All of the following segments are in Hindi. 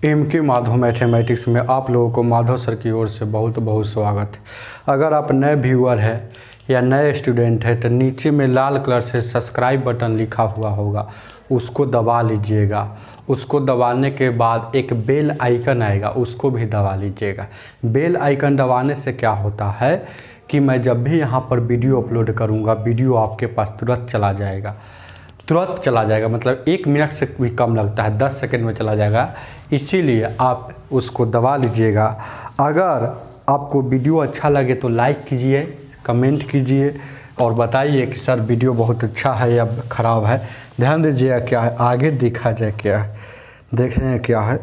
एम के माधव मैथमेटिक्स में आप लोगों को माधव सर की ओर से बहुत बहुत स्वागत है। अगर आप नए व्यूअर हैं या नए स्टूडेंट हैं तो नीचे में लाल कलर से सब्सक्राइब बटन लिखा हुआ होगा, उसको दबा लीजिएगा। उसको दबाने के बाद एक बेल आइकन आएगा, उसको भी दबा लीजिएगा। बेल आइकन दबाने से क्या होता है कि मैं जब भी यहाँ पर वीडियो अपलोड करूँगा, वीडियो आपके पास तुरंत चला जाएगा, मतलब 1 मिनट से भी कम लगता है, 10 सेकंड में चला जाएगा। इसीलिए आप उसको दबा लीजिएगा। अगर आपको वीडियो अच्छा लगे तो लाइक कीजिए, कमेंट कीजिए और बताइए कि सर वीडियो बहुत अच्छा है या ख़राब है। ध्यान दीजिएगा क्या है, आगे देखा जाए क्या है, देखें क्या है।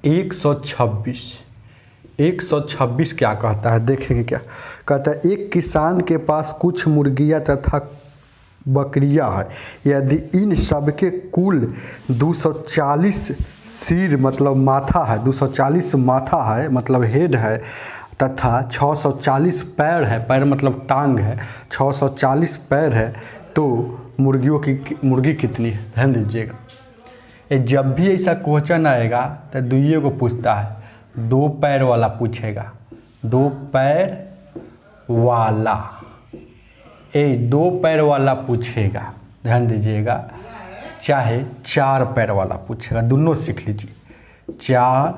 126 क्या कहता है, देखेंगे क्या कहता है। एक किसान के पास कुछ मुर्गियाँ तथा बकरियां है। यदि इन सब के कुल 240 सिर मतलब माथा है, 240 माथा है मतलब हेड है, तथा 640 पैर है, पैर मतलब टांग है, 640 पैर है, तो मुर्गी कितनी है। ध्यान दीजिएगा, ये जब भी ऐसा क्वेश्चन आएगा तो दुइये को पूछता है, 2 पैर वाला पूछेगा, 2 पैर वाला, 2 पैर वाला पूछेगा। ध्यान दीजिएगा, चाहे 4 पैर वाला पूछेगा, दोनों सीख लीजिए। 4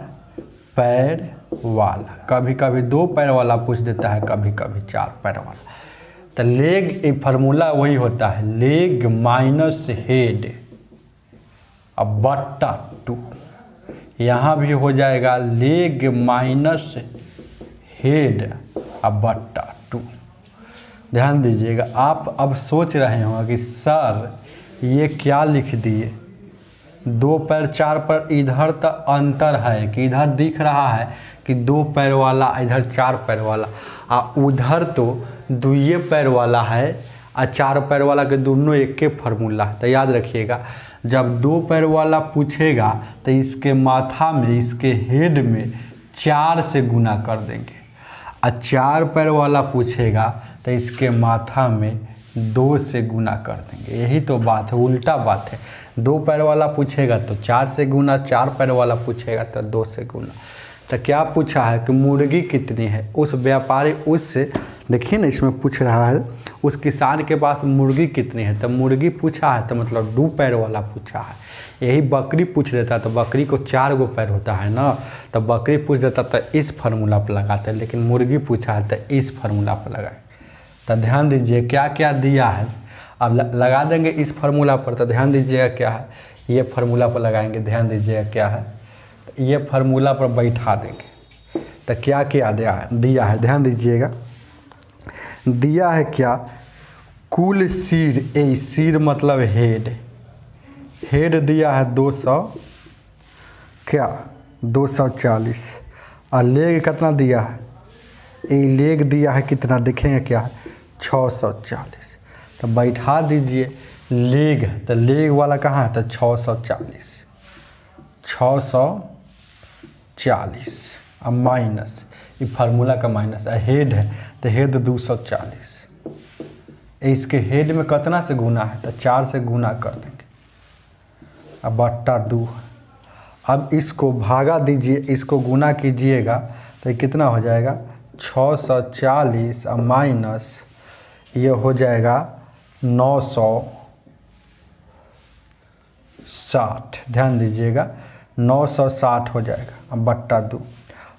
पैर वाला, कभी कभी 2 पैर वाला पूछ देता है, कभी कभी 4 पैर वाला। तो लेग, एक फार्मूला वही होता है, लेग माइनस हेड अब बट्टा 2। यहाँ भी हो जाएगा लेग माइनस हेड अब बट्टा 2। ध्यान दीजिएगा, आप अब सोच रहे होंगे कि सर ये क्या लिख दिए, 2 पैर 4 पैर, इधर तो अंतर है कि इधर दिख रहा है कि 2 पैर वाला, इधर 4 पैर वाला, उधर तो 2 पैर वाला है और 4 पैर वाला के दोनों एक के फार्मूला है। तो याद रखिएगा, जब 2 पैर वाला पूछेगा तो इसके माथा में, इसके हेड में 4 से गुना कर देंगे, और 4 पैर वाला पूछेगा तो इसके माथा में 2 से गुना कर देंगे। यही तो बात है, उल्टा बात है। 2 पैर वाला पूछेगा तो 4 से गुना, 4 पैर वाला पूछेगा तो 2 से गुना। तो क्या पूछा है कि मुर्गी कितनी है। उस व्यापारी, उससे देखिए ना, इसमें पूछ रहा है उस किसान के पास मुर्गी कितनी है, तो मुर्गी पूछा है तो मतलब 2 पैर वाला पूछा है। यही बकरी पूछ देता तो बकरी को 4 गो पैर होता है ना, तो बकरी पूछ देता तो इस फार्मूला पर लगाते, लेकिन मुर्गी पूछा है तो इस फार्मूला पर लगाए। तो ध्यान दीजिए क्या क्या दिया है, अब लगा देंगे इस फार्मूला पर। तो ध्यान दीजिएगा क्या है, ये फार्मूला पर लगाएंगे। ध्यान दीजिएगा क्या है, तो ये फार्मूला पर बैठा देंगे। तो क्या क्या दिया है, ध्यान दीजिएगा, दिया है क्या, कुल सिर, सिर मतलब हेड दिया है 240, और लेग कितना दिया है, लेग दिया है कितना, देखेंगे क्या है, 640। तो बैठा दीजिए लेग, तो लेग वाला कहाँ है, तो 640 और माइनस, ये फार्मूला का माइनस है, हेड है तो हेड 240। इसके हेड में कितना से गुना है, तो 4 से गुना कर देंगे, अब बट्टा 2। अब इसको भागा दीजिए, इसको गुना कीजिएगा तो ये कितना हो जाएगा, 640 और माइनस ये हो जाएगा 960। ध्यान दीजिएगा 960 हो जाएगा, अब बट्टा 2।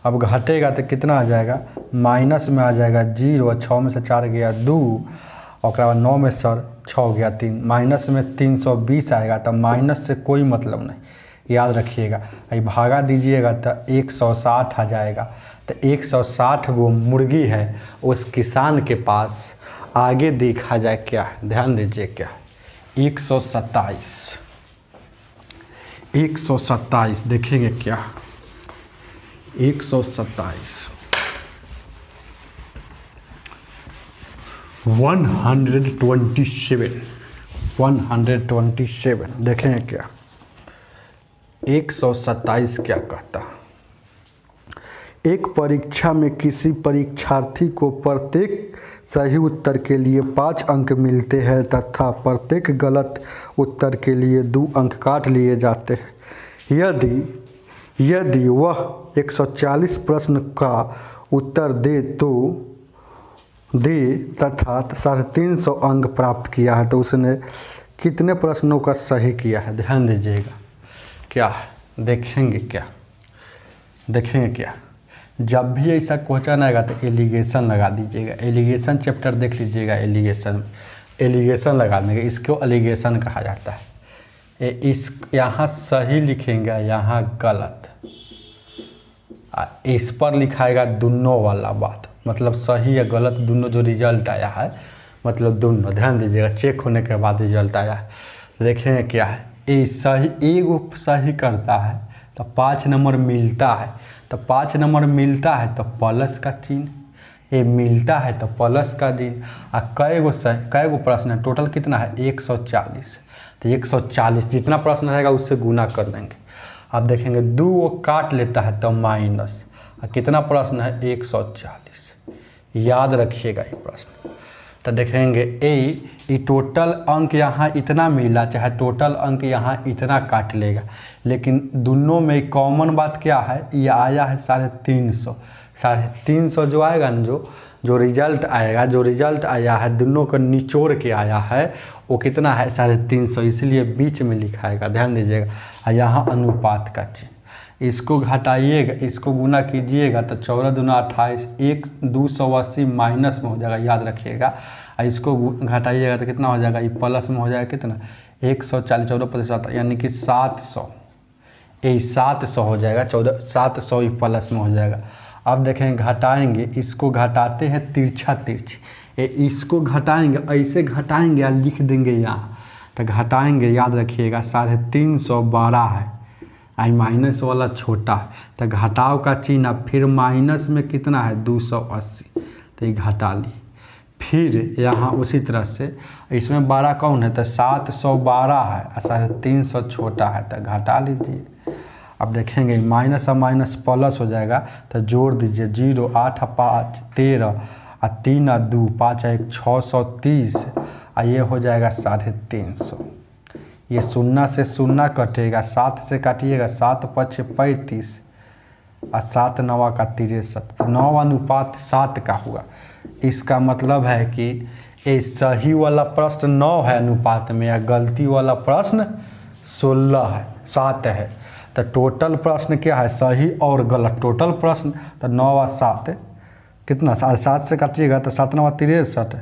अब घटेगा तो कितना आ जाएगा, माइनस में आ जाएगा 0, 6 में से 4 गया 2, और 9 में सर 6 गया 3, माइनस में 320 आएगा। तो माइनस से कोई मतलब नहीं, याद रखिएगा। ये भागा दीजिएगा तो 160 आ जाएगा। तो 160 गो मुर्गी है उस किसान के पास। आगे देखा जाए क्या है, ध्यान दीजिए क्या है, 127 देखेंगे क्या, 127 127 देखेंगे क्या, 127 क्या कहता है। एक परीक्षा में किसी परीक्षार्थी को प्रत्येक सही उत्तर के लिए 5 अंक मिलते हैं तथा प्रत्येक गलत उत्तर के लिए 2 अंक काट लिए जाते हैं। यदि यदि वह 140 प्रश्न का उत्तर दे तथा 350 अंक प्राप्त किया है तो उसने कितने प्रश्नों का सही किया है? ध्यान दीजिएगा। क्या देखेंगे क्या जब भी ऐसा क्वेश्चन आएगा तो एलिगेशन लगा दीजिएगा। एलिगेशन चैप्टर देख लीजिएगा। एलिगेशन लगा देंगे, इसको एलिगेशन कहा जाता है। इस यहाँ सही लिखेंगे, यहाँ गलत, इस पर लिखाएगा दोनों वाला बात, मतलब सही या गलत दोनों जो रिजल्ट आया है, मतलब दोनों। ध्यान दीजिएगा, चेक होने के बाद रिजल्ट आया है। देखेंगे क्या है, ये सही एगो सही करता है तो 5 नंबर मिलता है, तो 5 नंबर मिलता है तो प्लस का चिन्ह, ये मिलता है तो प्लस का चिन्ह। और कईगो प्रश्न है, टोटल कितना है 140, तो 140 जितना प्रश्न रहेगा उससे गुना कर देंगे। अब देखेंगे 2 वो काट लेता है तो माइनस, और कितना प्रश्न है 140। याद रखिएगा ये प्रश्न। तो देखेंगे ये टोटल अंक यहाँ इतना मिला, चाहे टोटल अंक यहाँ इतना काट लेगा, लेकिन दोनों में कॉमन बात क्या है, ये आया है 350। 350 जो आएगा ना, जो रिजल्ट आया है दोनों को निचोड़ के आया है, वो कितना है 350, इसलिए बीच में लिखाएगा। ध्यान दीजिएगा। और यहाँ अनुपात का चिन्ह, इसको घटाइएगा, इसको गुना कीजिएगा तो 14 दूना 28, 280 माइनस में हो जाएगा, याद रखिएगा। और इसको घटाइएगा तो कितना हो जाएगा, ये प्लस में हो जाएगा कितना 140, 14 यानी कि 700, ये 700 हो जाएगा। 700 ही प्लस में हो जाएगा। अब देखेंगे घटाएंगे, इसको घटाते हैं तिरछी, इसको घटाएंगे, ऐसे घटाएंगे और लिख देंगे यहाँ, तो घटाएंगे, याद रखिएगा 350 बड़ा है, आई माइनस वाला छोटा है, तो घटाव का चिन्ह, फिर माइनस में कितना है 280, तो ये घटा ली। फिर यहाँ उसी तरह से इसमें 12 कौन है, तो 712 है और 350 छोटा है, तो घटा लीजिए। अब देखेंगे माइनस और माइनस प्लस हो जाएगा, तो जोड़ दीजिए 0, 8, 5, 13 और 3 और 2, 5 और 1, 630, और ये हो जाएगा 350। ये 0 से 0 कटेगा, 7 से काटिएगा, 7 5 35 और 7 9 का 63, तो 9:7 का हुआ। इसका मतलब है कि ये सही वाला प्रश्न 9 है अनुपात में, या गलती वाला प्रश्न 16 है, 7 है। तो टोटल प्रश्न क्या है, सही और गलत टोटल प्रश्न, तो 9 और 7 कितना, 7 से काटिएगा तो 7 9 63,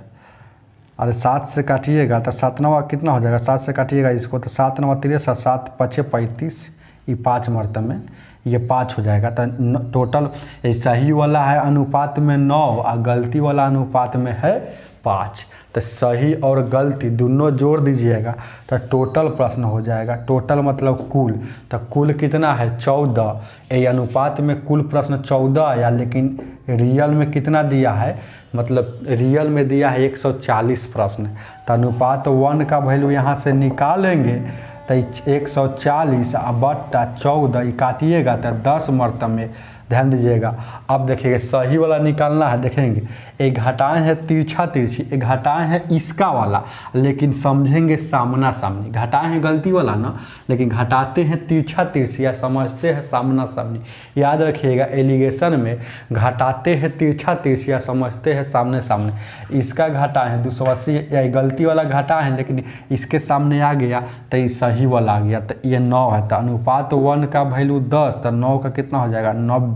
अरे 7 से काटिएगा तो 7 9 कितना हो जाएगा, 7 से काटिएगा इसको तो 7 9 63, 7 5 35, ये 5 मरतब में ये 5 हो जाएगा। तो टोटल सही वाला है अनुपात में 9 और गलती वाला अनुपात में है 5, तो सही और गलती दोनों जोड़ दीजिएगा तो टोटल प्रश्न हो जाएगा। टोटल मतलब कुल, तो कुल कितना है 14, ये अनुपात में कुल प्रश्न 14 आया, लेकिन रियल में कितना दिया है, मतलब रियल में दिया है 140 प्रश्न। तो अनुपात 1 का वैल्यू यहाँ से निकालेंगे तो 140 बट्टा 14 काटिएगा तो 10 मरतब में। ध्यान दीजिएगा। अब देखिएगा सही वाला निकालना है, देखेंगे एक घटाएं है तिरछी, एक घटाएं है इसका वाला, लेकिन समझेंगे सामना सामनी। घटाएं है गलती वाला ना, लेकिन घटाते हैं तिरछी या समझते हैं सामना सामनी। याद रखिएगा एलिगेशन में घटाते हैं तिरछी या समझते हैं सामने सामने। इसका घटा है 280 या गलती वाला घटा है, लेकिन इसके सामने आ गया तो ये सही वाला आ गया, तो ये 9 है। तो अनुपात 1 का वैल्यू 10, तो 9 का कितना हो जाएगा 90,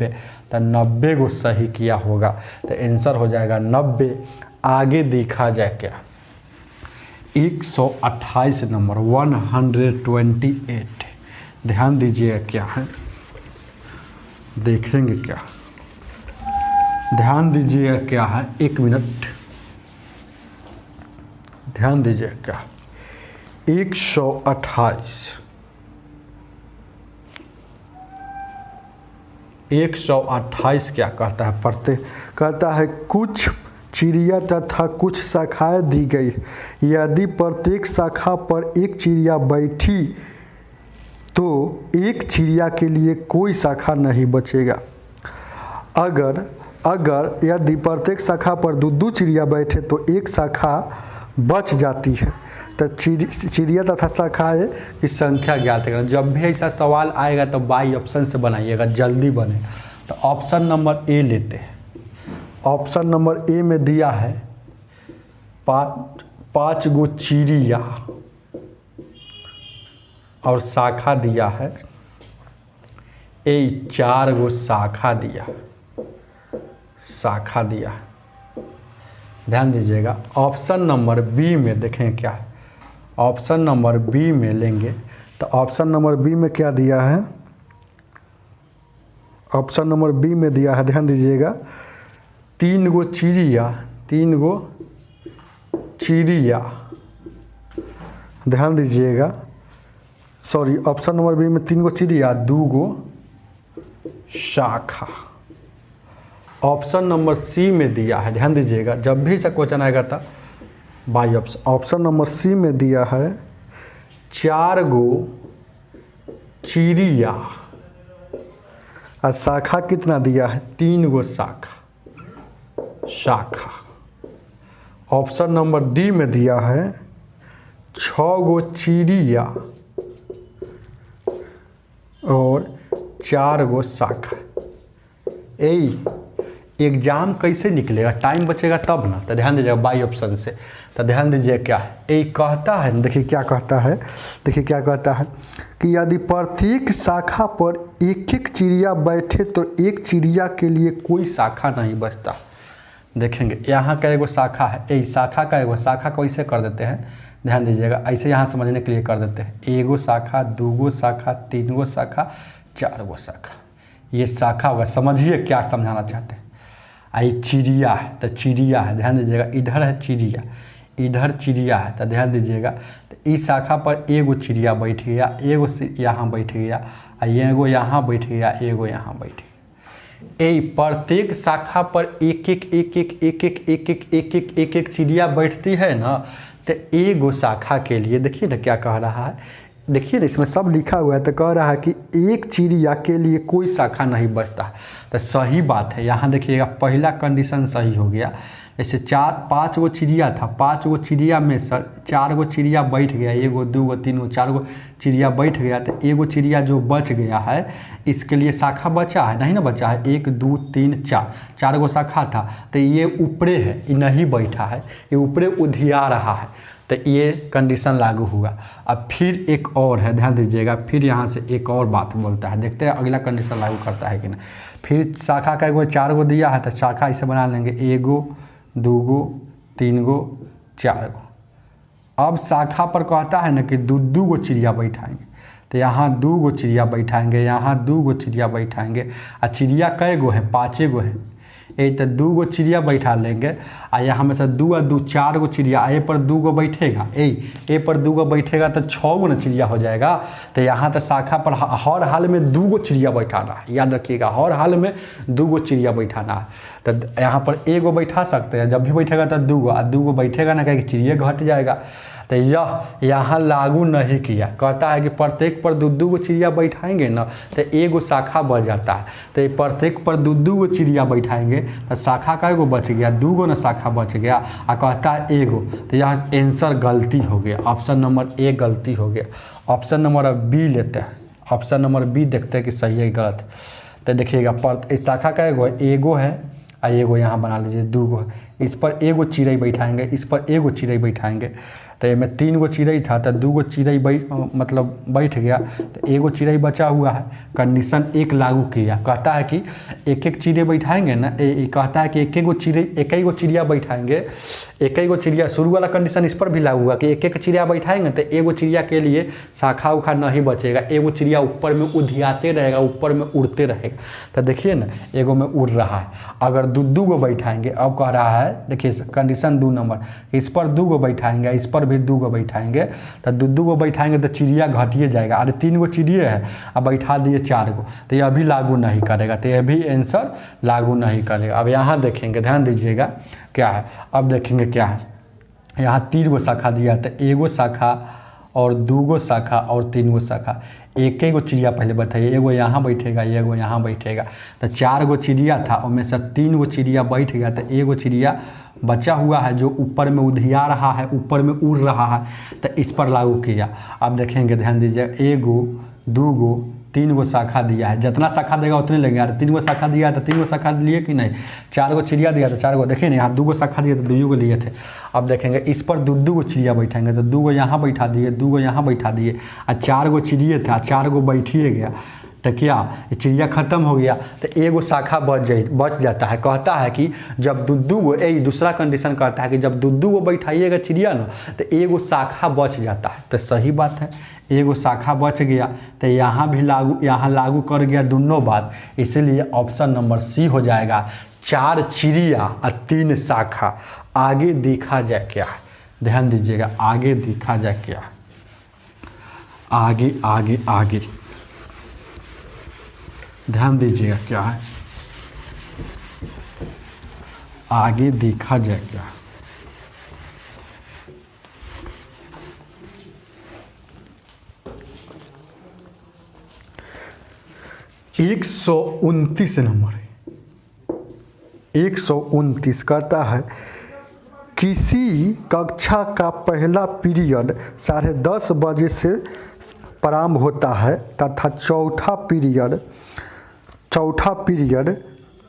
तो 90 को सही किया होगा, तो आंसर हो जाएगा 90। आगे देखा जाए क्या 128 नंबर 128, ध्यान दीजिए क्या है, देखेंगे क्या, ध्यान दीजिए क्या है, 1 मिनट ध्यान दीजिए क्या 128 क्या कहता है, पढ़ते कहता है कुछ चिड़िया तथा कुछ शाखाएं दी गई, यदि प्रत्येक शाखा पर एक चिड़िया बैठी तो एक चिड़िया के लिए कोई शाखा नहीं बचेगा। अगर यदि प्रत्येक शाखा पर दो चिड़िया बैठे तो एक शाखा बच जाती है। तो चिड़िया तथा शाखाएं की संख्या ज्ञात करें। जब भी ऐसा सवाल आएगा तो बाई ऑप्शन से बनाइएगा, जल्दी बने। तो ऑप्शन नंबर ए लेते हैं। ऑप्शन नंबर ए में दिया है 5 गो चिड़िया और शाखा दिया है 4 गो शाखा दिया है। ध्यान दीजिएगा। ऑप्शन नंबर बी में देखें क्या है। ऑप्शन नंबर बी में लेंगे तो ऑप्शन नंबर बी में क्या दिया है। ऑप्शन नंबर बी में दिया है, ध्यान दीजिएगा, 3 गो चिड़िया। ध्यान दीजिएगा, सॉरी, ऑप्शन नंबर बी में 3 गो चिड़िया 2 गो शाखा। ऑप्शन नंबर सी में दिया है, ध्यान दीजिएगा, जब भी ऐसा क्वेश्चन आएगा था by option. Option number C में दिया है 4 गो चिड़िया और शाखा कितना दिया है, 3 गो शाखा। ऑप्शन नंबर डी में दिया है 6 गो चिड़िया और 4 गो शाखा। एग्जाम कैसे निकलेगा, टाइम बचेगा तब ना। तो ध्यान दीजिएगा बाई ऑप्शन से। तो ध्यान दीजिए क्या है, कहता है, देखिए क्या कहता है, कि यदि प्रत्येक शाखा पर एक एक चिड़िया बैठे तो एक चिड़िया के लिए कोई शाखा नहीं बचता। देखेंगे यहाँ का एगो शाखा है, शाखा का एगो शाखा को ऐसे कर देते हैं, ध्यान दीजिएगा, ऐसे यहाँ समझने के लिए कर देते हैं। 1 गो शाखा, 2 गो शाखा, 3 गो शाखा, 4 गो शाखा, ये शाखा होगा। समझिए क्या समझाना चाहते हैं। चिड़िया है तो चिड़िया है, ध्यान दीजिएगा, इधर है चिड़िया, इधर चिड़िया है। तो ध्यान दीजिएगा, तो इस शाखा पर एगो चिड़िया बैठ गया, एगो यहाँ बैठ गया, एगो यहाँ बैठ गया, एगो यहाँ बैठ गया। प्रत्येक शाखा पर एक एक चिड़िया बैठती है ना। तो एगो शाखा के लिए देखिए ना क्या कह रहा है, देखिए ना इसमें सब लिखा हुआ है। तो कह रहा है कि एक चिड़िया के लिए कोई शाखा नहीं बचता। तो सही बात है, यहाँ देखिएगा पहला कंडीशन सही हो गया। जैसे 5 गो चिड़िया था, 5 गो चिड़िया में से 4 गो चिड़िया बैठ गया, 1 गो 2 गो 3 गो 4 गो चिड़िया बैठ गया। तो एगो चिड़िया जो बच गया है इसके लिए शाखा बचा है, नहीं ना बचा है, 1 2 3 4 गो शाखा था। तो ये ऊपरे है, ये नहीं बैठा है, ये ऊपरे उधिया रहा है। तो ये कंडीशन लागू हुआ। अब फिर एक और है, ध्यान दीजिएगा, फिर यहाँ से एक और बात बोलता है, देखते हैं अगला कंडीशन लागू करता है कि नहीं। फिर शाखा का एगो 4 गो दिया है तो शाखा इसे बना लेंगे 1 गो 2 गो 3 गो 4 गो। अब शाखा पर कहता है ना कि 2 गो चिड़िया बैठाएंगे। तो यहाँ 2 गो चिड़िया बैठाएंगे, यहाँ 2 गो चिड़िया बैठाएंगे। और चिड़िया कै गो है, 5 गो है। तो 2 गो चिड़िया बैठा लेंगे और यहाँ में से 2 और 2 4 गो चिड़िया, ए पर 2 गो बैठेगा, ए पर 2 गो बैठेगा तो 6 गो ना चिड़िया हो जाएगा। तो यहाँ तो शाखा पर हर हाल में 2 गो चिड़िया बैठाना है, याद रखिएगा, हर हाल में 2 गो चिड़िया बैठाना है। तो यहाँ पर 1 गो बैठा सकते हैं, जब भी बैठेगा तो 2 गो, और 2 गो बैठेगा ना कि चिड़िया घट जाएगा। तो यह यहाँ लागू नहीं किया, कहता है कि प्रत्येक पर 2 गो चिड़िया बैठाएंगे ना तो एगो शाखा बच जाता है। तो प्रत्येक पर 2 गो चिड़िया बैठाएंगे तो शाखा का एगो बच गया, 2 गो ना शाखा बच गया, और कहता है एगो। तो यह आंसर गलती हो गया, ऑप्शन नंबर ए गलती हो गया। ऑप्शन नंबर बी लेते हैं, ऑप्शन नंबर बी देखते हैं कि सही है गलत। तो देखिएगा इस शाखा का एगो है और एगो यहाँ बना लीजिए 2 गो, इस पर एगो चिड़ै बैठाएंगे, इस पर एगो चिड़ै बैठाएंगे। तो इसमें 3 गो चिड़ै था तो 2 गो चिड़ै मतलब बैठ गया, तो एगो चिड़ै बचा हुआ है। कंडीशन 1 लागू किया, कहता है कि एक चिड़ै बैठाएंगे ना, कहता है कि एक गो चिड़िया बैठाएंगे, एक गो चिड़िया। शुरू वाला कंडीशन इस पर भी लागू हुआ कि एक चिड़िया बैठाएंगे तो एगो चिड़िया के लिए शाखा उखा नहीं बचेगा, एगो चिड़िया ऊपर में उधियाते रहेगा, ऊपर में उड़ते रहेगा। तो देखिए ना एगो में उड़ रहा है। अगर 2 गो बैठाएंगे, अब कह रहा है देखिए कंडीशन 2 नंबर, इस पर 2 गो बैठाएंगे, इस पर भी 2 गो बैठाएंगे। तो 2 गो बैठाएंगे तो चिड़िया घटिए जाएगा। अरे 3 गो चिड़िया है, अब बैठा दिए 4 गो, तो यह भी लागू नहीं करेगा, तो यह भी आंसर लागू नहीं करेगा। अब यहाँ देखेंगे, ध्यान दीजिएगा क्या है। अब देखेंगे क्या है, यहाँ 3 गो शाखा दिया, तो एगो शाखा और 2 गो शाखा और 3 गो शाखा। एक गो चिड़िया पहले बताइए, एगो यहाँ बैठेगा, एगो यहाँ बैठेगा, तो 4 गो चिड़िया था, उनमें से 3 गो चिड़िया बैठ गया, तो एगो चिड़िया बचा हुआ है जो ऊपर में उधिया रहा है, ऊपर में उड़ रहा है, तो इस पर लागू किया। आप देखेंगे, ध्यान दीजिए, 1 गो 2 गो 3 गो शाखा दिया है, जितना शाखा देगा उतने लेंगे यार। 3 गो शाखा दिया तो 3 गो शाखा लिए कि नहीं, 4 गो चिड़िया दिया तो 4 गो, देखिए ना यहाँ 2 गो शाखा दिया तो 2 गो लिए थे। अब देखेंगे इस पर 2 गो चिड़िया बैठेंगे, तो 2 गो यहाँ बैठा दिए, 2 गो यहाँ बैठा दिए, और 4 गो चिड़िया था, 4 गो बैठिए गया, तो क्या चिड़िया ख़त्म हो गया, तो एगो शाखा बच जाता है। कहता है कि जब 2 गो, दूसरा कंडीशन कहता है कि जब 2 गो बैठाइएगा चिड़िया ना, तो एगो शाखा बच जाता है। तो सही बात है, एगो शाखा बच गया, तो यहाँ भी लागू कर गया दोनों बात, इसीलिए ऑप्शन नंबर सी हो जाएगा। 4 चिड़िया और 3 शाखा। आगे देखा जाए क्या है, ध्यान दीजिएगा, आगे देखा जाए क्या है, आगे आगे आगे ध्यान दीजिएगा क्या है, आगे देखा जाए क्या। 129 नंबर है, 129 कहता है किसी कक्षा का पहला पीरियड 10:30 बजे से प्रारंभ होता है तथा चौथा पीरियड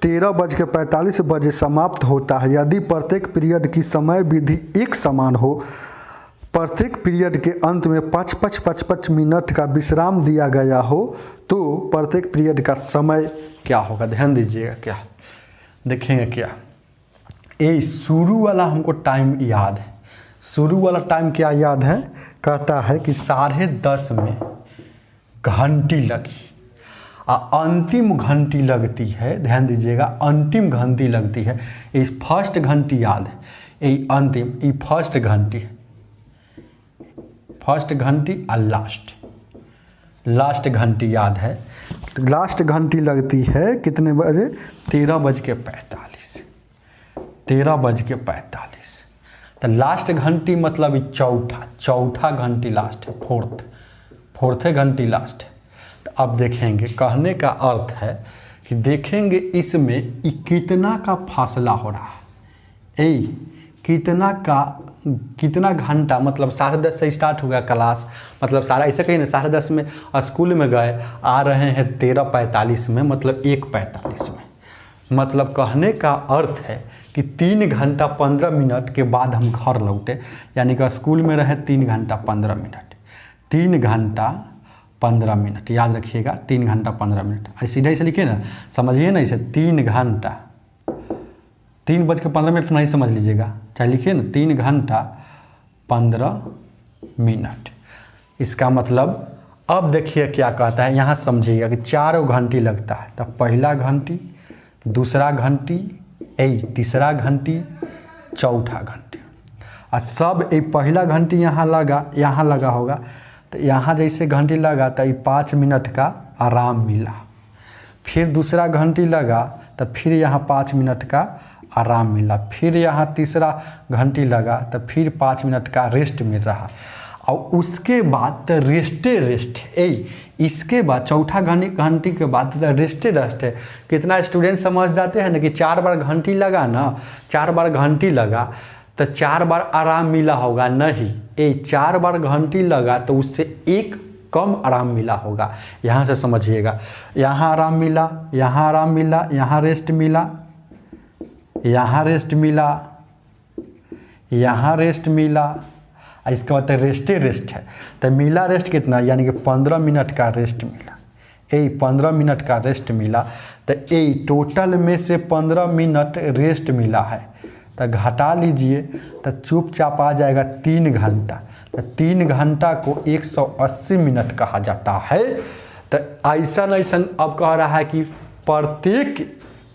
13:45 बजे समाप्त होता है। यदि प्रत्येक पीरियड की समय विधि एक समान हो, प्रत्येक पीरियड के अंत में 5-5 मिनट का विश्राम दिया गया हो, तो प्रत्येक पीरियड का समय क्या होगा। ध्यान दीजिएगा क्या देखेंगे क्या, ये शुरू वाला हमको टाइम याद है। शुरू वाला टाइम क्या याद है, कहता है कि 10:30 में घंटी लगी और अंतिम घंटी लगती है। ध्यान दीजिएगा, अंतिम घंटी लगती है। इस फर्स्ट घंटी याद है, ये अंतिम, ये फर्स्ट घंटी है, फर्स्ट घंटी और लास्ट घंटी याद है। लास्ट घंटी लगती है कितने बजे, 13:45, 13:45। तो लास्ट घंटी मतलब चौथा घंटी लास्ट है, फोर्थ घंटी लास्ट है। तो अब देखेंगे, कहने का अर्थ है कि देखेंगे इसमें कितना का फासला हो रहा है, कितना घंटा, मतलब 10:30 से स्टार्ट हो गया क्लास, मतलब सारा ऐसे कहीं ना 10:30 में स्कूल में गए, आ रहे हैं 13:45 में, मतलब 1:45 में। मतलब कहने का अर्थ है कि 3 घंटा 15 मिनट के बाद हम घर लौटे, यानी कि स्कूल में रहे 3 घंटा 15 मिनट, 3 घंटा 15 मिनट, याद रखिएगा 3 घंटा 15 मिनट। सीधा इसे लिखिए ना, समझिए ना इसे, 3 घंटा 3:15 नहीं समझ लीजिएगा, चाहे लिखिए ना 3 घंटा 15 मिनट। इसका मतलब अब देखिए क्या कहता है, यहाँ समझिएगा कि 4 घंटी लगता है। तो पहला घंटी, दूसरा घंटी, तीसरा घंटी, चौथा घंटी, और सब पहला घंटी यहाँ लगा होगा, तो यहाँ जैसे घंटी लगा तो 5 मिनट का आराम मिला। फिर दूसरा घंटी लगा तो फिर यहाँ 5 मिनट का आराम मिला। फिर यहाँ तीसरा घंटी लगा तो फिर 5 मिनट का रेस्ट मिल रहा, और उसके बाद तो रेस्ट इसके बाद चौथा घंटी के बाद तो रेस्ट है। कितना स्टूडेंट समझ जाते हैं ना कि 4 बार घंटी लगा ना, 4 बार घंटी लगा तो 4 बार आराम मिला होगा, नहीं, 4 बार घंटी लगा तो उससे एक कम आराम मिला होगा। यहाँ से समझिएगा, यहाँ आराम मिला, यहाँ आराम मिला, यहाँ रेस्ट मिला, यहाँ रेस्ट मिला, यहाँ रेस्ट मिला, इसके बाद रेस्ट है। तो मिला रेस्ट कितना, यानी कि 15 मिनट का रेस्ट मिला, 15 मिनट का रेस्ट मिला। तो टोटल में से 15 मिनट रेस्ट मिला है, तो घटा लीजिए तो चुपचाप आ जाएगा 3 घंटा। तो 3 घंटा को 180 मिनट कहा जाता है। तो ऐसा अब कह रहा है कि प्रत्येक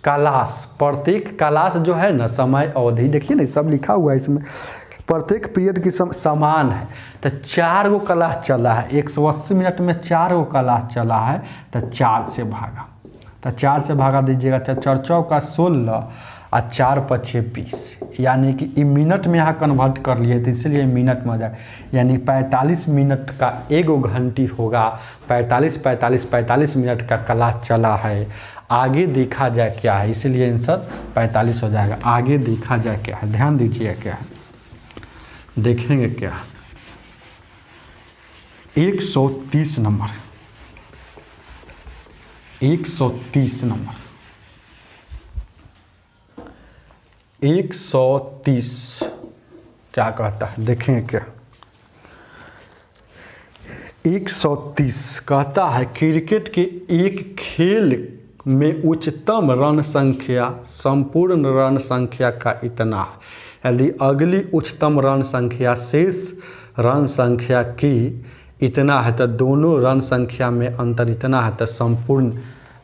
क्लास जो है ना, समय अवधि देखिए ना, सब लिखा हुआ है इसमें, प्रत्येक पीरियड की समान है। तो 4 गो क्लास चला है, 180 मिनट में 4 गो क्लास चला है, तो 4 से भागा, तो 4 से भागा दीजिएगा। तो 4 का 16 और 4 पछे 20, यानी कि ये मिनट में यहाँ कन्वर्ट कर लिए तो इसलिए मिनट में आ जाए, यानी 45 मिनट का एगो घंटी होगा। 45 मिनट का क्लास चला है। आगे देखा जाए क्या है, इसलिए आंसर 45 हो जाएगा। आगे देखा जाए क्या है, ध्यान दीजिए क्या है, देखेंगे क्या है। 130 नंबर, 130 नंबर, 130 क्या कहता है, देखेंगे क्या। 130 कहता है क्रिकेट के एक खेल में उच्चतम रन संख्या संपूर्ण रन संख्या का इतना है। यदि अगली उच्चतम रन संख्या शेष रन संख्या की इतना है तो दोनों रन संख्या में अंतर इतना है तो संपूर्ण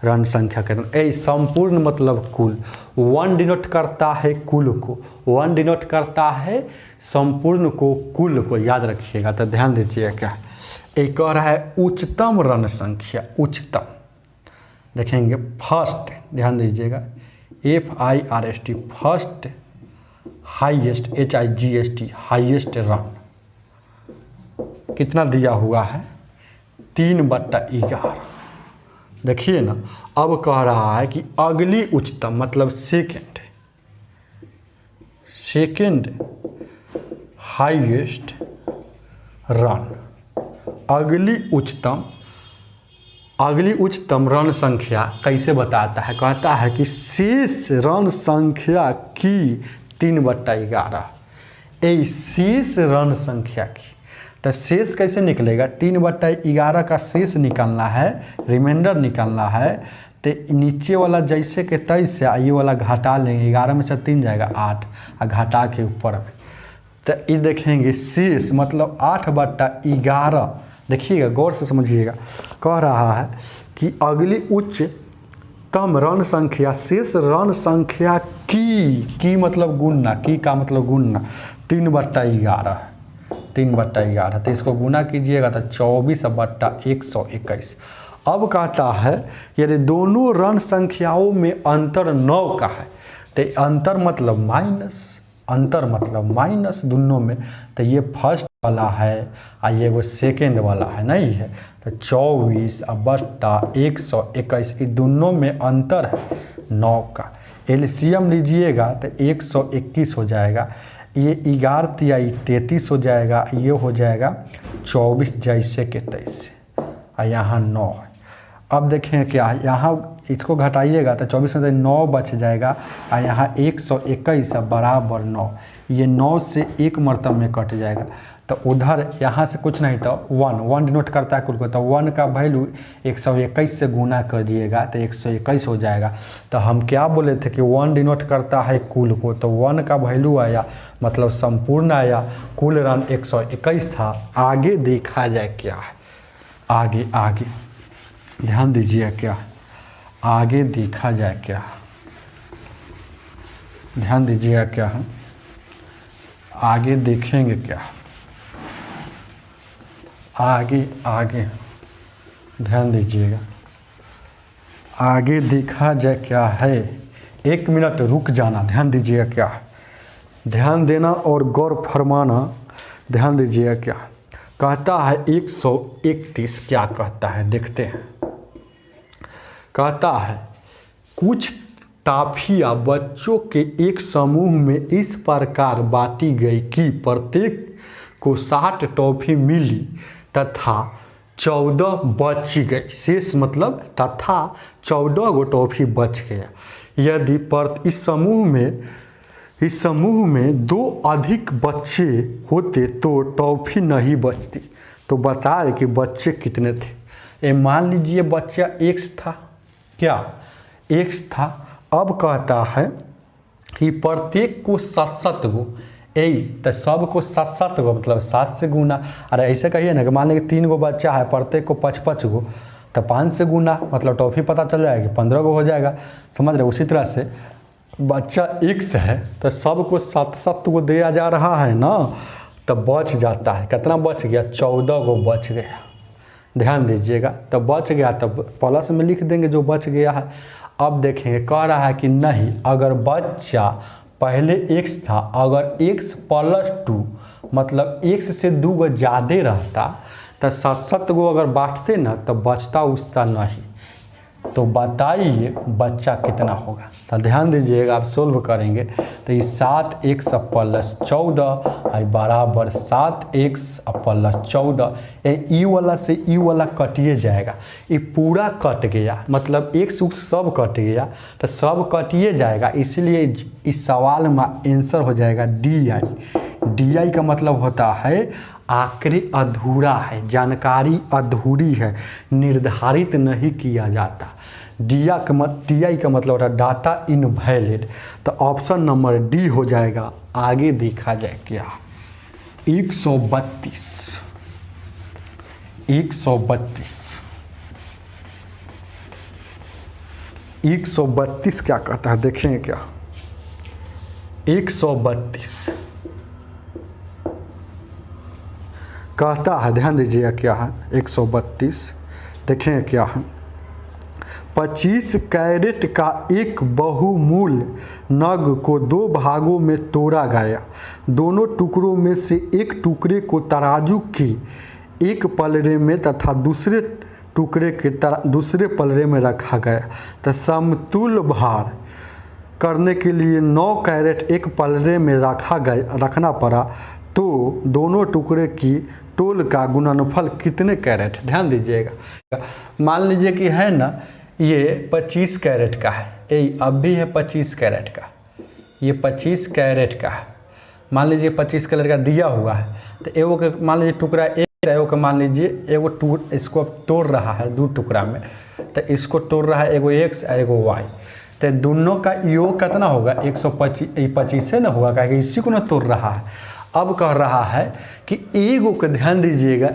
रन संख्या का इतना। संपूर्ण मतलब कुल, 1 डिनोट करता है कुल को, 1 डिनोट करता है संपूर्ण को, कुल को, याद रखिएगा। तो ध्यान दीजिए क्या एक कह रहा है उच्चतम रन संख्या, उच्चतम देखेंगे फर्स्ट, ध्यान दीजिएगा FIRST first, highest HIGST highest run कितना दिया हुआ है 3/11। देखिए ना, अब कह रहा है कि अगली उच्चतम मतलब सेकेंड हाईएस्ट रन, अगली उच्चतम रन संख्या कैसे बताता है, कहता है कि शेष रन संख्या की 3/11। शेष रन संख्या की, तो शेष कैसे निकलेगा, 3/11 का शेष निकालना है, रिमाइंडर निकालना है। तो नीचे वाला जैसे के तैसे ये वाला घटा लेंगे, 11 में से 3 जाएगा 8, और घटा के ऊपर में तो ये देखेंगे शेष मतलब 8/11। देखिएगा गौर से समझिएगा, कह रहा है कि अगली उच्चतम रन संख्या शेष रन संख्या की मतलब गुणना, की का मतलब गुणना 3/11, 3/11। तो इसको गुना कीजिएगा तो 24/121। अब कहता है यदि दोनों रन संख्याओं में अंतर 9 का है, तो अंतर मतलब माइनस दोनों में, तो ये फर्स्ट वाला है और ये वो सेकेंड वाला है, नहीं है। तो 24/121 ये दोनों में अंतर है 9 का। एलसीएम लीजिएगा तो 121 हो जाएगा, ये 11 या 33 हो जाएगा, ये हो जाएगा 24 जैसे के तैसे, और यहाँ 9 है। अब देखें क्या, यहाँ इसको घटाइएगा तो 24 में 9 बच जाएगा, और यहाँ 121 बराबर 9, ये 9 से 1 मरतब में कट जाएगा। तो उधर यहाँ से कुछ नहीं तो 1 डिनोट करता है कुल को, तो 1 का वैल्यू 121 से गुना कर दिएगा तो 121 हो जाएगा। तो हम क्या बोले थे कि 1 डिनोट करता है कुल को, तो 1 का वैल्यू आया मतलब संपूर्ण आया, कुल रन 121 था। आगे देखा जाए क्या है, आगे ध्यान दीजिए क्या, आगे देखा जाए क्या, ध्यान दीजिएगा क्या है, आगे देखेंगे क्या, आगे ध्यान दीजिएगा, आगे देखा जाए क्या है। 1 मिनट रुक जाना, ध्यान दीजिएगा क्या है, ध्यान देना और गौर फरमाना। ध्यान दीजिएगा क्या कहता है, 131 क्या कहता है देखते हैं। कहता है कुछ टॉफियाँ बच्चों के एक समूह में इस प्रकार बांटी गई कि प्रत्येक को 60 टॉफी मिली तथा 14 बच गई। शेष मतलब तथा 14 गो टॉफी बच गया। यदि इस समूह में 2 अधिक बच्चे होते तो टॉफी नहीं बचती। तो बताए कि बच्चे कितने थे। ये मान लीजिए बच्चा x था, क्या x था। अब कहता है कि प्रत्येक को 7 गो, तो सबको 7 गो मतलब 7 से गुना। अरे ऐसे कहिए ना कि मान लीजिए 3 गो बच्चा है, प्रत्येक को 5 गो, तो 5 से गुना मतलब टॉफी पता चल जाएगी 15 गो हो जाएगा, समझ रहे। उसी तरह से बच्चा x है तो सबको 7 गो दिया जा रहा है ना, तो बच जाता है। कितना बच गया, 14 गो बच गया। ध्यान दीजिएगा। तो बच गया तब प्लस में लिख देंगे जो बच गया है। अब देखेंगे कह रहा है कि नहीं, अगर बच्चा पहले x था, अगर x प्लस 2 मतलब x से 2 गो ज़्यादा रहता तो 7 गो अगर बांटते ना तो बचता उसका नहीं। तो बताइए बच्चा कितना होगा। तो ध्यान दीजिएगा, आप सोल्व करेंगे तो ये 7x प्लस 14 बराबर 7x प्लस 14। ई वाला से ई वाला कटिए जाएगा, ये पूरा कट गया मतलब x उक्स सब कट गया तो सब कटिए जाएगा, इसलिए इस सवाल में आंसर हो जाएगा DI। DI का मतलब होता है आंकड़े अधूरा है, जानकारी अधूरी है, निर्धारित नहीं किया जाता। DI का मतलब होता है डाटा इनवैलिड। तो ऑप्शन नंबर डी हो जाएगा। आगे देखा जाए क्या 132 क्या कहता है देखेंगे क्या। 132 कहता है, ध्यान दीजिएगा क्या है 132 देखें क्या है। 25 कैरेट का एक बहुमूल्य नग को 2 भागों में तोड़ा गया। दोनों टुकड़ों में से एक टुकड़े को तराजू के एक पलड़े में तथा दूसरे टुकड़े के दूसरे पलड़े में रखा गया। तो समतुल्य भार करने के लिए 9 कैरेट एक पलड़े में रखना पड़ा, तो दोनों टुकड़े की तोल का गुणनफल कितने कैरेट। ध्यान दीजिएगा, मान लीजिए कि है ना ये 25 कैरेट का है, ये अब भी है 25 कैरेट का, ये 25 कैरेट का है। मान लीजिए 25 कैरेट का दिया हुआ है, तो एगो के मान लीजिए टुकड़ा एक, एगो के मान लीजिए एगो इसको तोड़ रहा है 2 टुकड़ा में, तो इसको तोड़ रहा है एगो x और एगो y। तो दोनों का योग कितना होगा 125 से ना होगा, क्योंकि इसी को ना तोड़ रहा है। अब कह रहा है कि एगो के, ध्यान दीजिएगा,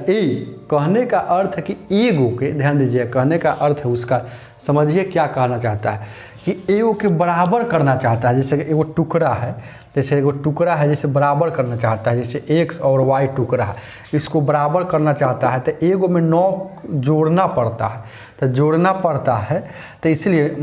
कहने का अर्थ है कि एगो के, ध्यान दीजिएगा, कहने का अर्थ है उसका, समझिए क्या कहना चाहता है कि एगो के बराबर करना चाहता है। जैसे एगो टुकड़ा है, जैसे बराबर करना चाहता है, जैसे x और y टुकड़ा है, इसको बराबर करना चाहता है, तो एगो में 9 जोड़ना पड़ता है। तो जोड़ना पड़ता है तो इसलिए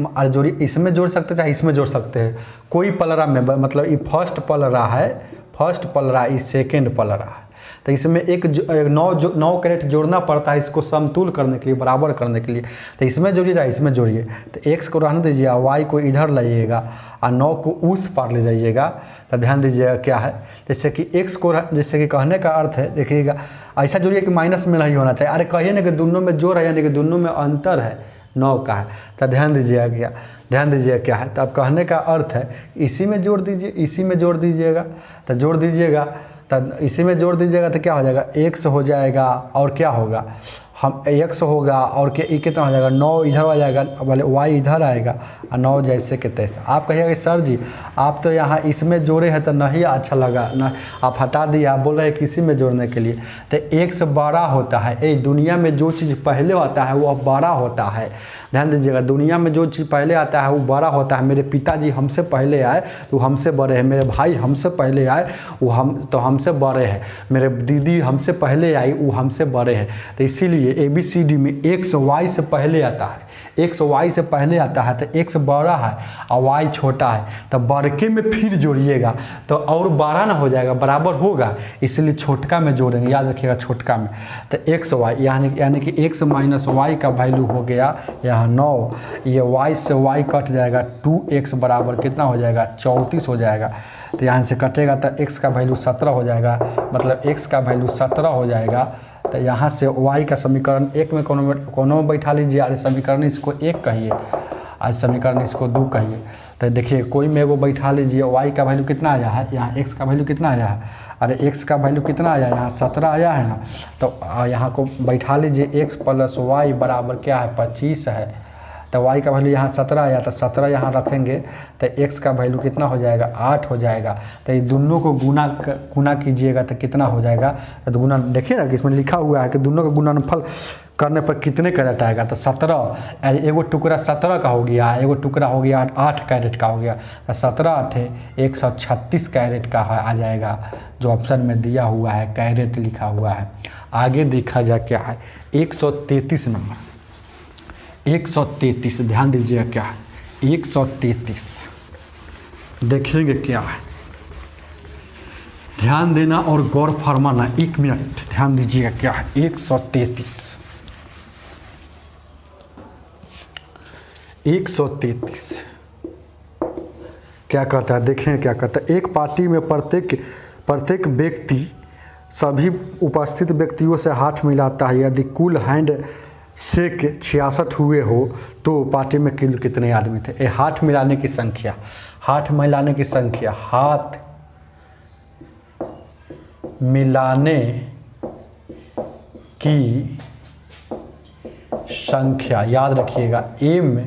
इसमें जोड़ सकते चाहे इसमें जोड़ सकते हैं, कोई पलड़ा में, मतलब ये फर्स्ट पलड़ा है, फर्स्ट पलड़ा, इस सेकेंड पलड़ा है। तो इसमें 9 कैरेट जोड़ना पड़ता है इसको समतुल करने के लिए, बराबर करने के लिए। तो इसमें जोड़िए या इसमें जोड़िए, तो x को रहने दीजिए, y को इधर लाइएगा और 9 को उस पार ले जाइएगा। तो ध्यान दीजिएगा क्या है, जैसे कि x को, जैसे कि कहने का अर्थ है, देखिएगा ऐसा जोड़िए कि माइनस में नहीं होना चाहिए। अरे कहिए ना कि दोनों में जोड़ है, यानी कि दोनों में अंतर है, 9 का है। तो ध्यान दीजिएगा क्या है। तो अब कहने का अर्थ है इसी में जोड़ दीजिए, इसी में जोड़ दीजिएगा। तो जोड़ दीजिएगा, तो इसी में जोड़ दीजिएगा तो क्या हो जाएगा, x हो जाएगा और क्या होगा, हम x होगा और क्या कितना हो जाएगा, 9 इधर आ जाएगा, वाले y इधर आएगा और 9 जैसे के तैसे। आप कहिएगा सर जी आप तो यहाँ इसमें जोड़े हैं तो नहीं अच्छा लगा ना, आप हटा दिए, आप बोल रहे हैं किसी में जोड़ने के लिए। तो x बड़ा होता है, दुनिया में जो चीज़ पहले आता है वो बड़ा होता है। ध्यान दीजिएगा, दुनिया में जो चीज़ पहले आता है वो बड़ा होता है। मेरे पिताजी हमसे पहले आए तो हमसे बड़े हैं, मेरे भाई हमसे पहले आए वो हमसे बड़े हैं, मेरे दीदी हमसे पहले आई वो हमसे बड़े हैं। तो इसीलिए ABCD में x y से पहले आता है, x y से पहले आता है, तो x बड़ा है और y छोटा है। तो बड़के में फिर जोड़िएगा तो और बड़ा ना हो जाएगा, बराबर होगा, इसलिए छोटका में जोड़ेंगे, याद रखिएगा छोटका में। तो x y यानी कि x माइनस y का वैल्यू हो गया यहाँ 9, ये y से y कट जाएगा, 2x बराबर कितना हो जाएगा 34 हो जाएगा। तो यहाँ से कटेगा तो x का वैल्यू 17 हो जाएगा, मतलब x का वैल्यू 17 हो जाएगा। तो यहाँ से y का समीकरण 1 में कोनो में बैठा लीजिए, अरे समीकरण इसको 1 कहिए, आज समीकरण इसको 2 कहिए। तो देखिए कोई में एगो बैठा लीजिए, y का वैल्यू कितना आया है, यहाँ x का वैल्यू कितना आया है, अरे x का वैल्यू कितना आया, यहाँ 17 आया है ना। तो यहाँ को बैठा लीजिए, x प्लस y बराबर क्या है 25 है। तो y का वैल्यू यहाँ 17 आया, तो 17 यहाँ रखेंगे तो x का वैल्यू कितना हो जाएगा 8 हो जाएगा। तो ये दोनों को गुना कीजिएगा तो कितना हो जाएगा, तो गुना देखिए ना कि इसमें लिखा हुआ है कि दोनों का गुणनफल करने पर कितने कैरेट आएगा। तो 17 एगो टुकड़ा 17 का हो गया, एगो टुकड़ा हो गया 8 कैरेट का हो गया, तो 17 8 136 कैरेट का आ जाएगा जो ऑप्शन में दिया हुआ है, कैरेट लिखा हुआ है। आगे देखा जाए क्या है 133 नंबर, 133 ध्यान दीजिएगा क्या है 133, देखेंगे क्या है, ध्यान देना और गौर फरमाना। 1 मिनट ध्यान दीजिएगा क्या है 133, 133 क्या कहता है, देखें क्या कहता है। एक पार्टी में प्रत्येक व्यक्ति सभी उपस्थित व्यक्तियों से हाथ मिलाता है। यदि कुल हैंड शेक 66 हुए हो तो पार्टी में कुल कितने आदमी थे। ये हाथ मिलाने की संख्या, हाथ मिलाने की संख्या, हाथ मिलाने की संख्या याद रखिएगा m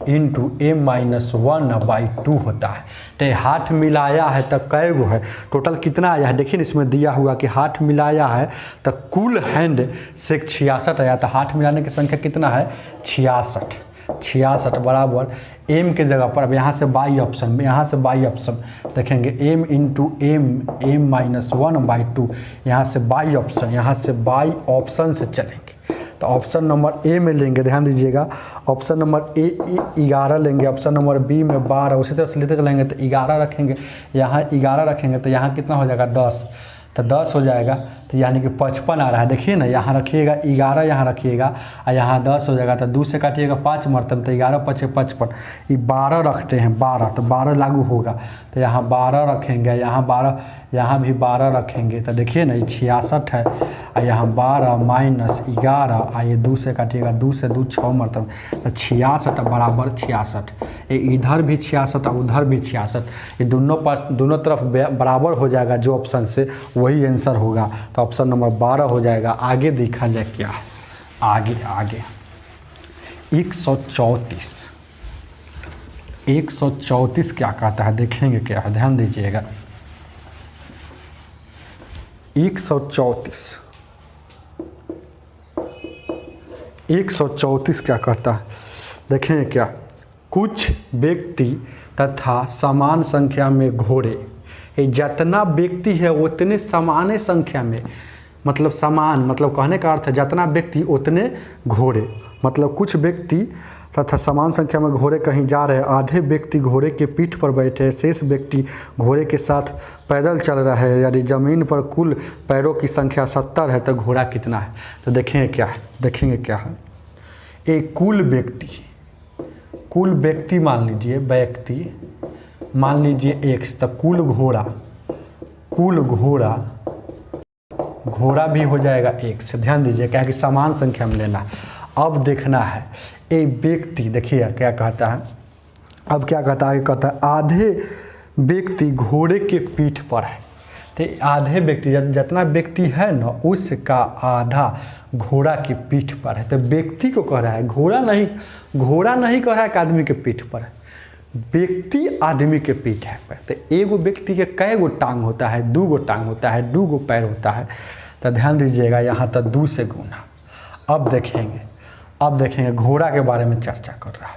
इंटू m-1/2 होता है। तो हाथ मिलाया है तो कै गो है, टोटल कितना आया है देखिए इसमें दिया हुआ कि हाथ मिलाया है तो कुल हैंड से 66 आया, तो हाथ मिलाने की संख्या कितना है 66 बराबर m के जगह पर अब यहाँ से बाई ऑप्शन में, यहाँ से बाई ऑप्शन देखेंगे m इंटू m-1/2, यहाँ से बाई ऑप्शन, यहाँ से बाई ऑप्शन से चलेंगे तो ऑप्शन नंबर ए में लेंगे, ध्यान दीजिएगा ऑप्शन नंबर ए 11 लेंगे, ऑप्शन नंबर बी में 12, उसी तरह से लेते चलेंगे तो 11 रखेंगे, यहाँ 11 रखेंगे तो यहाँ कितना हो जाएगा 10, तो 10 हो जाएगा, तो यानी कि 55 आ रहा है। देखिए ना यहाँ रखिएगा 11, यहाँ रखिएगा और यहाँ 10 हो जाएगा, तो 2 से काटिएगा 5 मरतब, तो 11 × 5 = 55, ये 12 रखते हैं 12, तो 12 लागू होगा, तो यहाँ 12 रखेंगे, यहाँ 12, यहाँ भी 12 रखेंगे, तो देखिए ना ये 66 है और यहाँ 12 - 11 और ये 2 से काटिएगा, 2 से 2 6 मरतब, तो 66 बराबर 66, ये इधर भी 66 और उधर भी 66, ये दोनों तरफ बराबर हो जाएगा, जो ऑप्शन से वही आंसर होगा, तो ऑप्शन नंबर 12 हो जाएगा। आगे देखा जाए क्या है, आगे 134 क्या कहता है, देखेंगे क्या है, ध्यान दीजिएगा 134 क्या कहता है, देखें क्या, कुछ व्यक्ति तथा समान संख्या में घोड़े, जितना व्यक्ति है उतने समान संख्या में, मतलब समान मतलब कहने का अर्थ है जितना व्यक्ति उतने घोड़े, मतलब कुछ व्यक्ति तथा समान संख्या में घोड़े कहीं जा रहे हैं, आधे व्यक्ति घोड़े के पीठ पर बैठे, शेष व्यक्ति घोड़े के साथ पैदल चल रहा है। यदि ज़मीन पर कुल पैरों की संख्या 70 है तो घोड़ा कितना है, तो देखेंगे क्या है, एक कुल व्यक्ति मान लीजिए x, तो कुल घोड़ा भी हो जाएगा x। ध्यान दीजिए क्या है कि समान संख्या में लेना। अब देखना है एक व्यक्ति, देखिए क्या कहता है, अब क्या कहता है, कहता है आधे व्यक्ति घोड़े के पीठ पर है, तो आधे व्यक्ति जितना व्यक्ति है ना उसका आधा घोड़ा की पीठ पर है, तो व्यक्ति को कह रहा है, घोड़ा नहीं कह रहा है कि आदमी के पीठ पर है, व्यक्ति आदमी के पीठ है पर। तो एगो व्यक्ति के कै गो टांग होता है, 2 गो टांग होता है, 2 गो पैर होता है, तो ध्यान दीजिएगा यहाँ तक 2 से गुना। अब देखेंगे घोड़ा के बारे में चर्चा कर रहा है,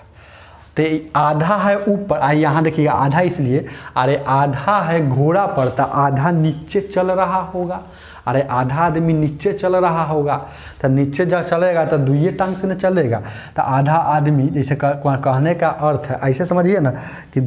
तो आधा है ऊपर, यहाँ देखिएगा आधा इसलिए, अरे आधा है घोड़ा पर तो आधा नीचे चल रहा होगा, अरे आधा आदमी नीचे चल रहा होगा, तो नीचे जब चलेगा तो 2 टांग से न चलेगा, तो आधा आदमी, जैसे कहने का अर्थ है ऐसे समझिए ना कि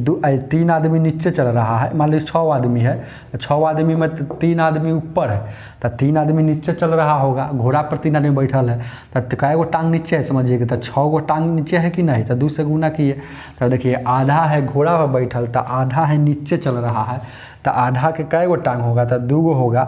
3 आदमी नीचे चल रहा है, मान लीजिए 6 आदमी है, तो 6 आदमी में 3 आदमी ऊपर है, तो 3 आदमी नीचे चल रहा होगा, घोड़ा पर 3 आदमी बैठल है, तो कै गो टांग नीचे है समझिएगा, तो 6 गो टांग नीचे है कि नहीं, तो 2 से गुना किए, तो देखिए आधा है घोड़ा पर बैठल, तो आधा है नीचे चल रहा है, तो आधा के कै गो टांग होगा, तो 2 गो होगा,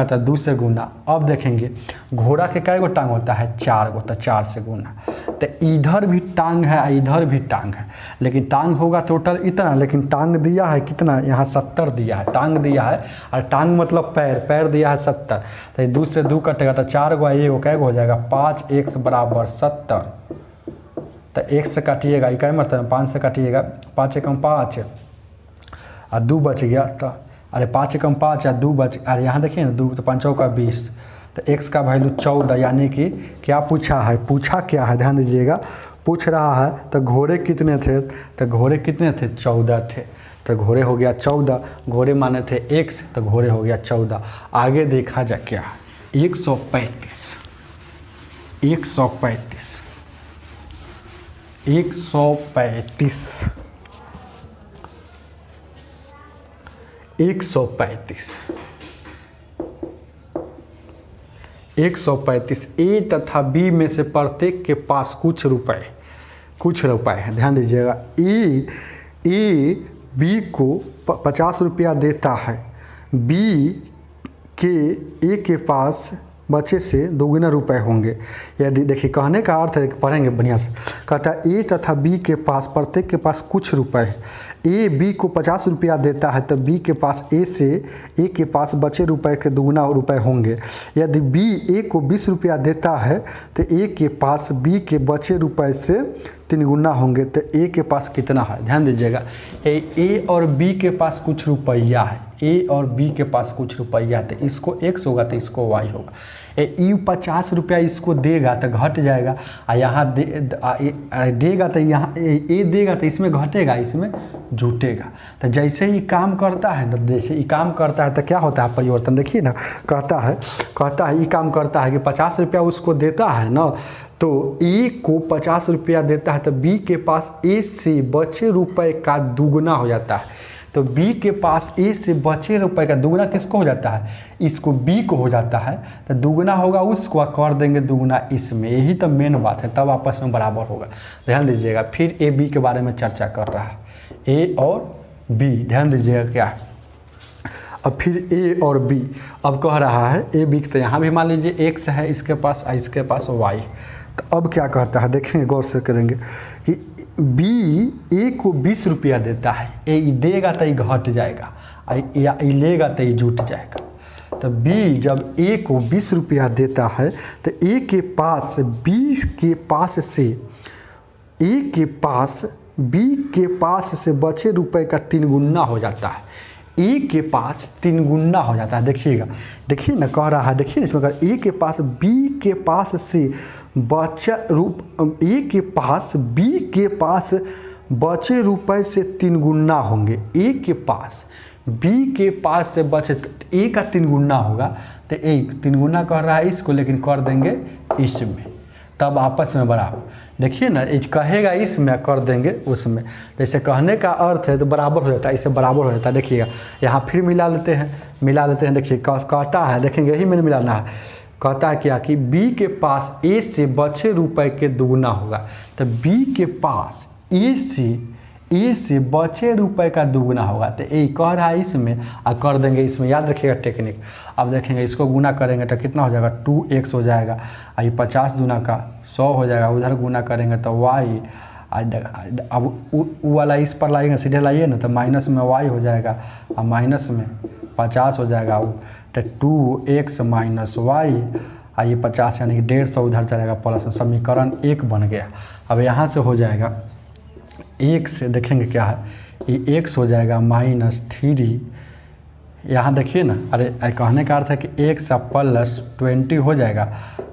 तो 2 से गुना। अब देखेंगे घोड़ा के कै गो टांग होता है, 4 गो, तो 4 से गुना, तो इधर भी टांग है इधर भी टांग है, लेकिन टांग होगा टोटल इतना, लेकिन टांग दिया है कितना, यहाँ 70 दिया है, टांग दिया है, और टांग मतलब पैर दिया है 70, तो 2 से 2 कटेगा, तो 4 गो 1 गो कै गो हो जाएगा, 5 x = 70, तो 1 से काटिएगा, इकाई मतलब 5 से काटिएगा, 5 एकम 5 और 2 बच गया। तो अरे 5 एकम 5 या 2 बच, अरे यहाँ देखिए ना 2 तो 5 चौका 20, तो x का वैल्यू 14, यानी कि क्या पूछा है, पूछा क्या है ध्यान दीजिएगा, पूछ रहा है तो घोड़े कितने थे, तो घोड़े कितने थे 14 थे, तो घोड़े हो गया 14, घोड़े माने थे x तो घोड़े हो गया 14। आगे देखा जा क्या है 135 135 ए तथा बी में से प्रत्येक के पास कुछ रुपए है। ध्यान दीजिएगा, ए बी को 50 रुपया देता है, बी के ए के पास बचे से दोगुना रुपए होंगे। यदि देखिए कहने का अर्थ है, पढ़ेंगे बढ़िया से, कहता है ए तथा बी के पास प्रत्येक के पास कुछ रुपए है। ए बी को 50 रुपया देता है तो बी के पास ए के पास बचे रुपए के दोगुना रुपए होंगे। यदि बी ए को 20 रुपया देता है तो ए के पास बी के बचे रुपए से 3 गुना होंगे। तो ए के पास कितना है, ध्यान दीजिएगा, ए और बी के पास कुछ रुपया है, ए और बी के पास कुछ रुपया है, तो इसको x होगा तो इसको y होगा। ई 50 रुपया इसको देगा तो घट जाएगा, और यहाँ देगा तो यहाँ ए देगा तो इसमें घटेगा, इसमें जुटेगा। तो जैसे ही काम करता है ना, जैसे ही काम करता है तो क्या होता है परिवर्तन, देखिए ना, कहता है ये काम करता है कि 50 रुपया उसको देता है ना, तो ए को 50 रुपया देता है तो बी के पास ए से बचे रुपए का दुगुना हो जाता है। तो बी के पास ए से बचे रुपए का दुगुना किसको हो जाता है, इसको बी को हो जाता है, तो दुगुना होगा उसको कर देंगे दुगुना इसमें, यही तो मेन बात है, तब आपस में बराबर होगा। ध्यान दीजिएगा, फिर ए बी के बारे में चर्चा कर रहा है, ए और बी, ध्यान दीजिएगा क्या है। अब फिर ए और बी, अब कह रहा है ए बी, तो यहाँ भी मान लीजिए x है इसके पास और इसके पास y। तो अब क्या कहता है, देखेंगे गौर से करेंगे कि बी ए को 20 रुपया देता है, ए देगा तो घट जाएगा, या लेगा तो जुट जाएगा। तो बी जब ए को 20 रुपया देता है तो ए के पास बी के पास से ए के पास बी के पास से बचे रुपए का 3 गुना हो जाता है, ए के पास 3 गुना हो जाता है। देखिएगा, देखिए ना कह रहा है, देखिए इसमें कर ए के पास बी के पास से बचा ए के पास बी के पास बचे रुपए से 3 गुना होंगे। ए के पास बी के पास से बचे, ए का 3 गुना होगा, तो ए 3 गुना कह रहा है इसको, लेकिन कर देंगे इसमें, तब आपस में बराबर। देखिए ना, कहेगा इसमें कर देंगे उसमें, जैसे कहने का अर्थ है तो बराबर हो जाता है, इससे बराबर हो जाता है। देखिएगा यहाँ फिर मिला लेते हैं, देखिए कहता है, देखेंगे यही मैंने मिलाना है, कहता है क्या कि बी के पास ए से बचे रुपए के दुगुना होगा, तो बी के पास ए से बचे रुपए का दुगुना होगा, तो ए कह रहा है इसमें और कर देंगे इसमें। याद रखिएगा टेक्निक। अब देखेंगे इसको गुना करेंगे तो कितना हो जाएगा, 2x हो जाएगा, और ये 50 दूना का 100 हो जाएगा, उधर गुना करेंगे तो y, अब वो वाला इस पर लाएंगे, सीधे लाइए ना, तो माइनस में y हो जाएगा और माइनस में 50 हो जाएगा, तो 2x माइनस y, और ये 50 यानी कि 150 उधर चलेगा प्लस में, समीकरण 1 बन गया। अब यहाँ से हो जाएगा 1 से, देखेंगे क्या है, ये x हो जाएगा -3, यहाँ देखिए ना, अरे कहने का अर्थ है कि x प्लस 20 हो जाएगा,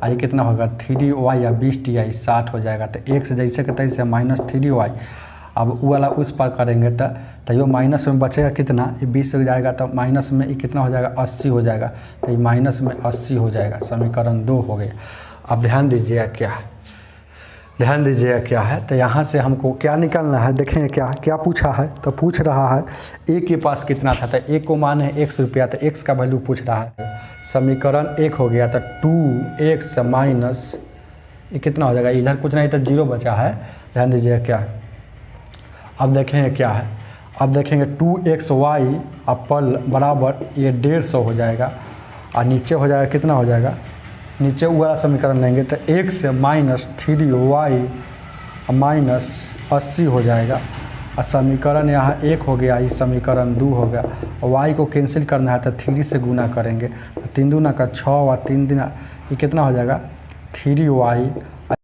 और ये कितना होगा 3y या 20t या 60 हो जाएगा। तो x जैसे के तैसे -3y, अब वो वाला उस पर करेंगे तो ये माइनस में बचेगा कितना, ये 20 हो जाएगा, तो माइनस में ये कितना हो जाएगा 80 हो जाएगा, तो ये माइनस में 80 हो जाएगा, समीकरण 2 हो गया। अब ध्यान दीजिएगा क्या है, तो यहाँ से हमको क्या निकालना है, देखेंगे क्या पूछा है। तो पूछ रहा है ए के पास कितना था, तो ए को मान है x रुपया, तो x का वैल्यू पूछ रहा है, समीकरण 1 हो गया। तो 2x माइनस ये कितना हो जाएगा, इधर कुछ नहीं तो 0 बचा है, ध्यान दीजिएगा क्या है। अब देखेंगे क्या है, अब देखेंगे 2xy अपल बराबर ये 150 हो जाएगा, और नीचे हो जाएगा कितना हो जाएगा, नीचे वाला समीकरण लेंगे तो x माइनस 3y माइनस 80 हो जाएगा, और समीकरण यहाँ 1 हो गया, ये समीकरण 2 हो गया। y को कैंसिल करना है तो 3 से गुना करेंगे, तो 3 दूना का 6 और 3 दूना ये कितना हो जाएगा 3y